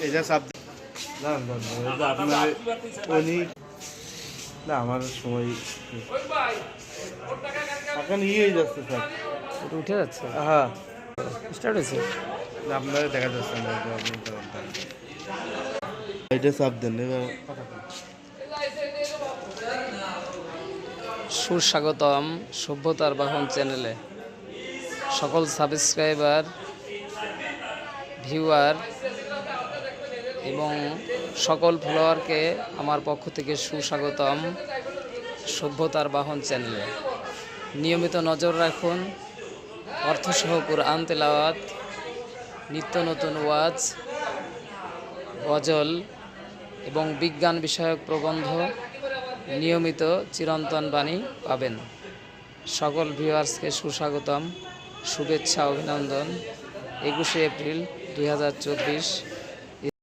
এটা সাব আপনার উনি না আমার সময় এখন হয়ে যাচ্ছে স্যার, এটা উঠে যাচ্ছে, হ্যাঁ স্টার্ট হয়েছে। আপনারা দেখা যাচ্ছে না, এটা চাপ দেন এবার সুস্বাগতম সভ্যতার বাহন চ্যানেলে সকল সাবস্ক্রাইবার, ভিউয়ার এবং সকল ফলোয়ারকে আমার পক্ষ থেকে সুস্বাগতম সভ্যতার বাহন চ্যানেলে। নিয়মিত নজর রাখুন অর্থসহ কুরআন তেলাওয়াত, নিত্য নতুন ওয়াজ, গজল এবং বিজ্ঞান বিষয়ক প্রবন্ধ, নিয়মিত চিরন্তন বাণী পাবেন। সকল ভিউয়ার্সকে সুস্বাগতম, শুভেচ্ছা, অভিনন্দন। 21শে এপ্রিল 2024